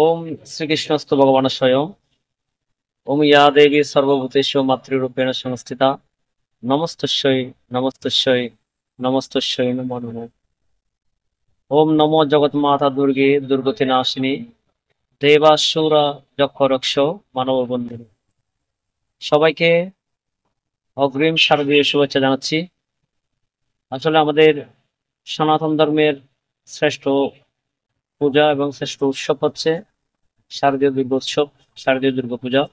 ওম শ্রীকৃষ্ণস্তু ভগবান স্বয়ং। ওম ইয়া দেবী সর্বভূতেষু মাতৃরূপেণ সংস্থিতা। নমস্তস্যৈ নমস্তস্যৈ নমস্তস্যৈ নমো নমঃ। ওম নমো জগৎমাতা দুর্গে দুর্গতি নাশিনী দেবাসুরা যক্ষ রক্ষ মানব বন্ধু। সবাইকে অগ্রিম শারদীয় শুভেচ্ছা জানাচ্ছি। আসলে আমাদের সনাতন ধর্মের শ্রেষ্ঠ পূজা এবং শ্রেষ্ঠ উৎসব হচ্ছে শারদীয় দুর্গোৎসব, শারদীয় দুর্গাপূজা।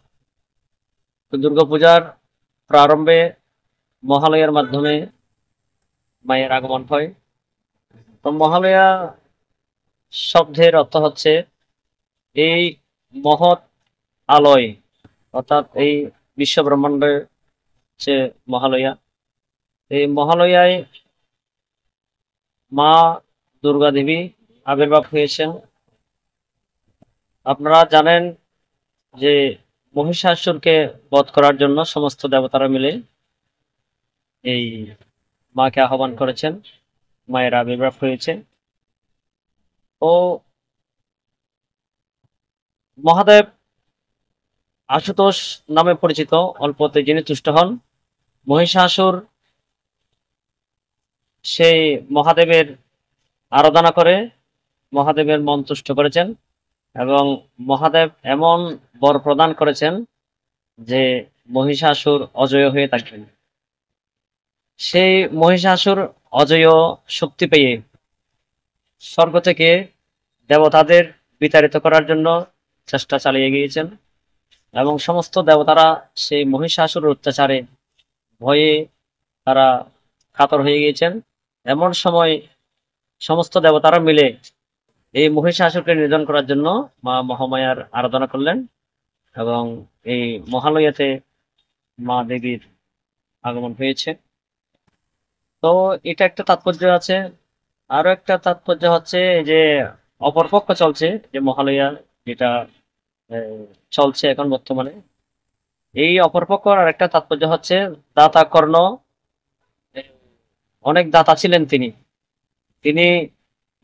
তো দুর্গাপূজার প্রারম্ভে মহালয়ার মাধ্যমে মায়ের আগমন হয়। তো মহালয়া শব্দের অর্থ হচ্ছে এই মহৎ আলয়, অর্থাৎ এই বিশ্ব ব্রহ্মাণ্ডের যে মহালয়া, এই মহালয়ায় মা দুর্গা দেবী আবির্ভাব হয়েছেন। আপনারা জানেন যে মহিষাসুরকে বধ করার জন্য সমস্ত দেবতারা মিলে এই মাকে আহ্বান করেছেন, মায়ের আবির্ভাব হয়েছে। ও মহাদেব আশুতোষ নামে পরিচিত, অল্পতে যিনি তুষ্ট হন। মহিষাসুর সেই মহাদেবের আরাধনা করে মহাদেবের মন তুষ্ট করেছেন এবং মহাদেব এমন বর প্রদান করেছেন যে মহিষাসুর অজয় হয়ে থাকবেন। সেই মহিষাসুর অজয় শক্তি পেয়ে স্বর্গ থেকে দেবতাদের বিতাড়িত করার জন্য চেষ্টা চালিয়ে গিয়েছেন এবং সমস্ত দেবতারা সেই মহিষাসুরের অত্যাচারে ভয়ে তারা কাতর হয়ে গিয়েছেন। এমন সময় সমস্ত দেবতারা মিলে এই মহিষাসুরকে নিধন করার জন্য মা মহামায়ার আরাধনা করলেন এবং এই মহালয়াতে মা দেবীর আগমন হয়েছে। তো এটা একটা তাৎপর্য আছে। আরো একটা তাৎপর্য হচ্ছে যে অপরপক্ষ চলছে যে মহালয়া, যেটা চলছে এখন বর্তমানে। এই অপরপক্ষ আর একটা তাৎপর্য হচ্ছে দাতা কর্ণ অনেক দাতা ছিলেন। তিনি তিনি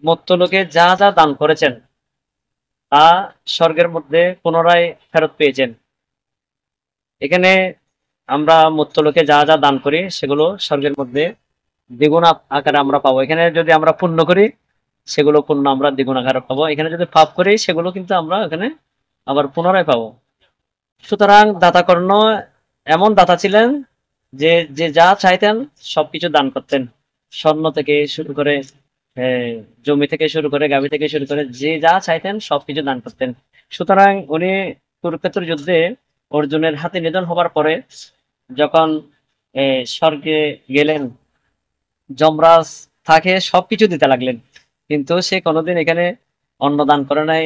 মর্ত্যলোকে যা যা দান করেছেন তা স্বর্গের মধ্যে পুনরায় ফেরত পেয়েছেন। এখানে আমরা মর্ত্যলোকে যা যা দান করি সেগুলো স্বর্গের মধ্যে দ্বিগুণ আকারে আমরা পাবো। এখানে যদি আমরা পুণ্য করি সেগুলো পুণ্য আমরা দ্বিগুণ আকারে পাবো, এখানে যদি পাপ করি সেগুলো কিন্তু আমরা এখানে আবার পুনরায় পাবো। সুতরাং দাতা কর্ণ এমন দাতা ছিলেন যে যে যা চাইতেন সবকিছু দান করতেন। স্বর্ণ থেকে শুরু করে জমি থেকে শুরু করে গাভী থেকে শুরু করে যে যা চাইতেন সবকিছু দান করতেন। সুতরাং উনি কুরুক্ষেত্র যুদ্ধে অর্জুনের হাতে নিধন হবার পরে যখন স্বর্গে গেলেন, যমরাজ তাকে সবকিছু দিতে লাগলেন, কিন্তু সে কোনোদিন এখানে অন্ন দান করে নাই,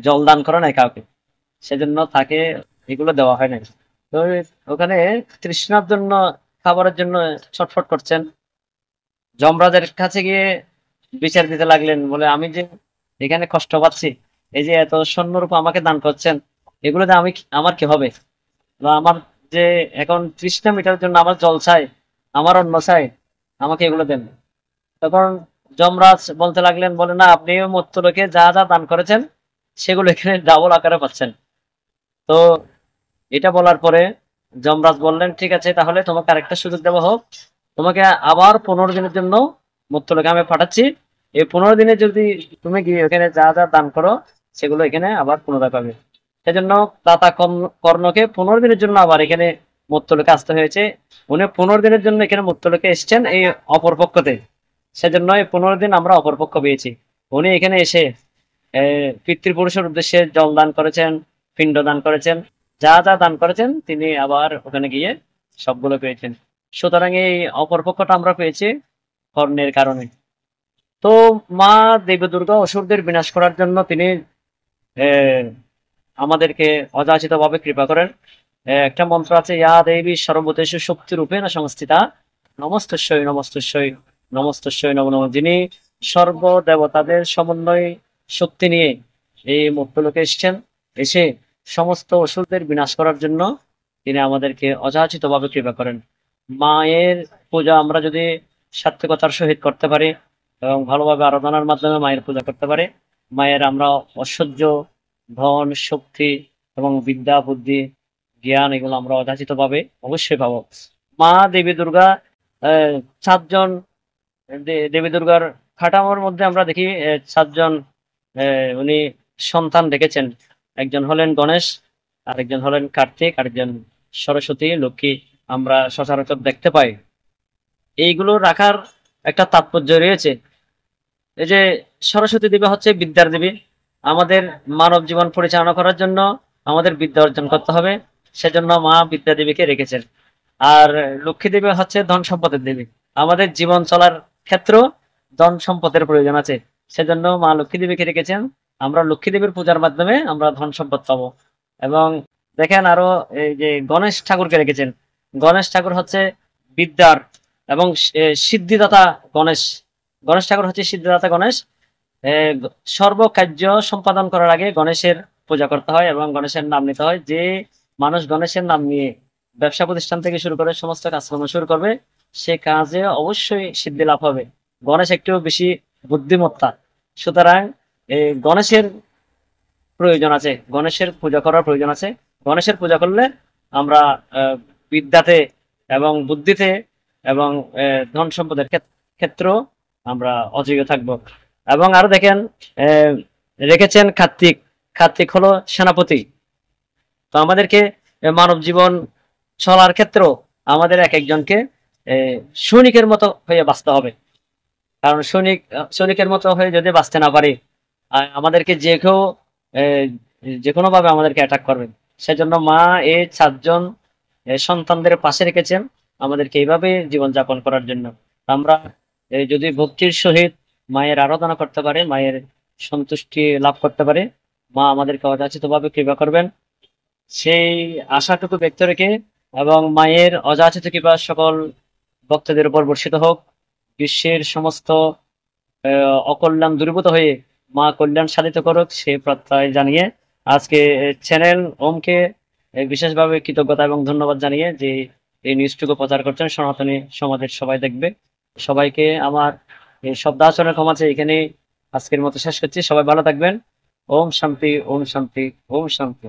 জল দান করে নাই কাউকে, সেজন্য তাকে এগুলো দেওয়া হয় নাই। তো ওখানে তৃষ্ণার জন্য, খাবারের জন্য ছটফট করছেন। যমরাজের কাছে গিয়ে বিচার দিতে লাগলেন, বলে আমি যে এখানে কষ্ট পাচ্ছি, এই যে এত স্বর্ণরূপ আমাকে দান করছেন, এগুলো দিয়ে আমার কি হবে? বা আমার যে এখন তৃষ্ণা মেটার জন্য আমার জল চাই, আমার অন্ন চাই, আমাকে এগুলো দেন। তখন যমরাজ বলতে লাগলেন, বলে না, আপনি মর্ত্যলোকে যা যা দান করেছেন সেগুলো এখানে ডাবল আকারে পাচ্ছেন। তো এটা বলার পরে যমরাজ বললেন, ঠিক আছে, তাহলে তোমাকে আরেকটা সুযোগ দেওয়া হোক, তোমাকে আবার 15 দিনের জন্য মর্ত্যলোকে আমি পাঠাচ্ছি। এই 15 দিনে যদি তুমি গিয়ে ওখানে যা যা দান করো সেগুলো এখানে আবার পুনরায় পাবে। সেজন্য দাতা কর্ণকে 15 দিনের জন্য আবার এখানে মর্ত্যলোকে আসতে হয়েছে। উনি 15 দিনের জন্য এখানে মর্ত্যলোকে এসছেন এই অপরপক্ষতে, সেজন্য এই 15 দিন আমরা অপরপক্ষ পেয়েছি। উনি এখানে এসে পিতৃপুরুষের উদ্দেশ্যে জল দান করেছেন, পিণ্ড দান করেছেন, যা যা দান করেছেন তিনি আবার ওখানে গিয়ে সবগুলো পেয়েছেন। সুতরাং এই অপরপক্ষটা আমরা পেয়েছি কর্ণের কারণে। তো মা দেবী দুর্গা অসুরদের বিনাশ করার জন্য তিনি আমাদেরকে অযাচিত ভাবে কৃপা করেন। একটা মন্ত্র আছে, ইয়া দেবী সর্বভূতেষু শক্তি রূপে না সংস্থিতা, নমস্তস্যৈ নমস্তস্যৈ নমস্তস্যৈ নমো নমঃ। যিনি সর্ব দেবতাদের সমন্বয় শক্তি নিয়ে এই মর্ত্যলোকে এসেছেন, এসে সমস্ত অসুরদের বিনাশ করার জন্য তিনি আমাদেরকে অযাচিত ভাবে কৃপা করেন। মায়ের পূজা আমরা যদি সাত্বিকতার সহিত করতে পারি এবং ভালোভাবে আরাধনার মাধ্যমে মায়ের পূজা করতে পারি, মায়ের আমরা ঐশ্বর্য ধন, শক্তি এবং বিদ্যা, বুদ্ধি, জ্ঞান এগুলো আমরা অযাচিতভাবে অবশ্যই পাবো। মা দেবী দুর্গা 7 জন দেবী দুর্গার কাঠামোর মধ্যে আমরা দেখি 7 জন উনি সন্তান রেখেছেন। একজন হলেন গণেশ, আরেকজন হলেন কার্তিক, আরেকজন সরস্বতী, লক্ষ্মী আমরা সচরাচর দেখতে পাই। এইগুলো রাখার একটা তাৎপর্য রয়েছে। এই যে সরস্বতী দেবী হচ্ছে বিদ্যার দেবী। আমাদের মানব জীবন পরিচালনা করার জন্য আমাদের বিদ্যা অর্জন করতে হবে, সেজন্য মা বিদ্যা দেবীকে রেখেছেন। আর লক্ষ্মী দেবী হচ্ছে ধন সম্পদের দেবী। আমাদের জীবন চলার ক্ষেত্র ধন সম্পদের প্রয়োজন আছে, সেজন্য মা লক্ষ্মী দেবীকে রেখেছেন। আমরা লক্ষ্মী দেবীর পূজার মাধ্যমে আমরা ধন সম্পদ পাবো। এবং দেখেন আরো এই যে গণেশ ঠাকুরকে রেখেছেন। গণেশ ঠাকুর হচ্ছে বিদ্যার এবং সিদ্ধিদাতা গণেশ। গণেশ ঠাকুর হচ্ছে সিদ্ধিদাতা গণেশ। সর্বকার্য সম্পাদন করার আগে গণেশের পূজা করতে হয় এবং গণেশের নাম নিতে হয়। যে মানুষ গণেশের নাম নিয়ে ব্যবসা প্রতিষ্ঠান থেকে শুরু করে সমস্ত কাজকর্ম শুরু করবে, সে কাজে অবশ্যই সিদ্ধি লাভ হবে। গণেশ একটু বেশি বুদ্ধিমত্তা, সুতরাং এই গণেশের প্রয়োজন আছে, গণেশের পূজা করার প্রয়োজন আছে। গণেশের পূজা করলে আমরা বিদ্যাতে এবং বুদ্ধিতে এবং ধন সম্পদের ক্ষেত্র আমরা অজেয় থাকবো। এবং আরো দেখেন রেখেছেন কার্তিক। কার্তিক হলো সেনাপতি। তো আমাদেরকে মানব জীবন চলার ক্ষেত্র আমাদের এক একজনকে সৈনিকের মতো হয়ে বাঁচতে হবে। কারণ সৈনিকের মতো হয়ে যদি বাঁচতে না পারি, আমাদেরকে যে কোনো ভাবে আমাদেরকে অ্যাটাক করবে। সেজন্য মা এই 7 জন সন্তানদের পাশে রেখেছেন আমাদেরকে এইভাবে জীবনযাপন করার জন্য। আমরা যদি ভক্তির সহিত মায়ের আরাধনা করতে পারে, মায়ের সন্তুষ্টি লাভ করতে পারে, মা আমাদেরকে অযাচিতভাবে কৃপা করবেন, সেই আশাটুকু ব্যক্ত রেখে এবং মায়ের অযাচিত কৃপা সকল ভক্তদের উপর বর্ষিত হোক। বিশ্বের সমস্ত অকল্যাণ দূরীভূত হয়ে মা কল্যাণ সাধিত করুক, সেই প্রত্যয় জানিয়ে আজকে চ্যানেল ওমকে বিশেষভাবে কৃতজ্ঞতা এবং ধন্যবাদ জানিয়ে যে এই নিউজটুকু প্রচার করছেন, সনাতনী সমাজের সবাই দেখবে। সবাইকে আমার এই শব্দাচরণের ক্ষমা চেয়ে এখানে আজকের মতো শেষ করছি। সবাই ভালো থাকবেন। ওম শান্তি, ওম শান্তি, ওম শান্তি।